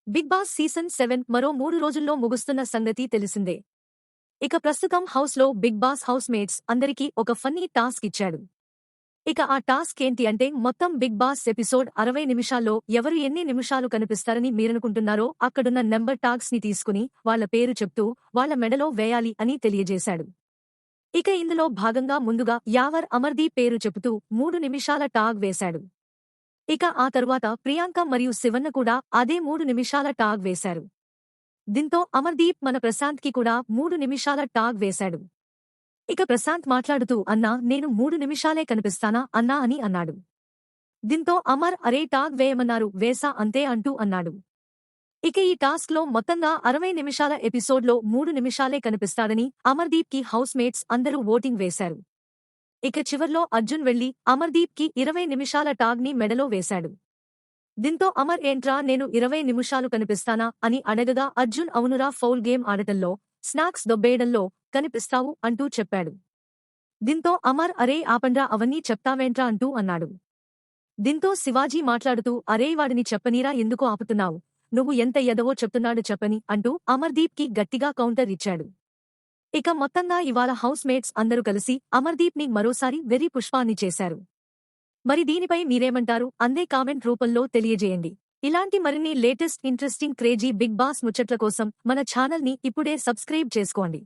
Big boss season 7 మరో 3 రోజుల్లో ముగుస్తున్న సంగతి తెలిసిందే. ఇక ప్రస్తుతం హౌస్లో బిగ్ బాస్ హౌస్ మేట్స్ అందరికీ ఒక ఫన్నీ టాస్క్ ఇచ్చాడు. ఇక ఆ టాస్క్ ఏంటి అంటే మొత్తం బిగ్ బాస్ ఎపిసోడ్ 60 నిమిషాల్లో ఎవరు ఎన్ని నిమిషాలు కనిపిస్తారని మీరనుకుంటున్నారో అక్కడున్న నెంబర్ టాగ్స్ ని తీసుకుని వాళ్ల పేరు చెప్తూ వాళ్ల మెడలో వేయాలి అని తెలియజేశాడు. ఇక ఇందులో భాగంగా ముందుగా యావర్ అమర్దీప్ పేరు చెబుతూ 3 నిమిషాల టాగ్ వేశాడు. ఇక ఆ తరువాత ప్రియాంక మరియు శివన్న కూడా అదే 3 నిమిషాల టాగ్ వేశారు. దీంతో అమర్దీప్ మన ప్రశాంత్ కి కూడా 3 నిమిషాల టాగ్ వేశాడు. ఇక ప్రశాంత్ మాట్లాడుతూ అన్నా నేను 3 నిమిషాలే కనిపిస్తానా అన్నా అని అన్నాడు. దీంతో అమర్ అరే టాగ్ వేయమన్నారు వేసా అంతే అంటూ అన్నాడు. ఇక ఈ టాస్క్ లో మొత్తంగా 60 నిమిషాల ఎపిసోడ్లో 3 నిమిషాలే కనిపిస్తాడని అమర్దీప్ కి హౌస్ మేట్స్ అందరూ ఓటింగ్ వేశారు. ఇక చివర్లో అర్జున్ వెళ్లి అమర్దీప్ కి 20 నిమిషాల టాగ్ ని మెడలో వేశాడు. దీంతో అమర్ ఏంట్రా నేను 20 నిమిషాలు కనిపిస్తానా అని అడగగా అర్జున్ అవునురా ఫౌల్ గేమ్ ఆడటంలో, స్నాక్స్ దొబ్బేయడంలో కనిపిస్తావు అంటూ చెప్పాడు. దీంతో అమర్ అరే ఆపండ్రా అవన్నీ చెప్తావేంట్రా అంటూ అన్నాడు. దీంతో శివాజీ మాట్లాడుతూ అరే వాడిని చెప్పనీరా ఎందుకు ఆపుతున్నావు, నువ్వు ఎంత ఎదవో చెప్తున్నాడు చెప్పని అంటూ అమర్దీప్ కి గట్టిగా కౌంటర్ ఇచ్చాడు. ఇక మొత్తంగా ఇవాళ హౌస్ మేట్స్ అందరూ కలిసి అమర్దీప్ ని మరోసారి వెర్రి పుష్పాన్ని చేశారు. మరి దీనిపై మీరేమంటారు అందే కామెంట్ రూపంలో తెలియజేయండి. ఇలాంటి మరిన్ని latest interesting crazy Bigg Boss ముచ్చట్ల కోసం మన ఛానల్ ని ఇప్పుడే సబ్స్క్రైబ్ చేసుకోండి.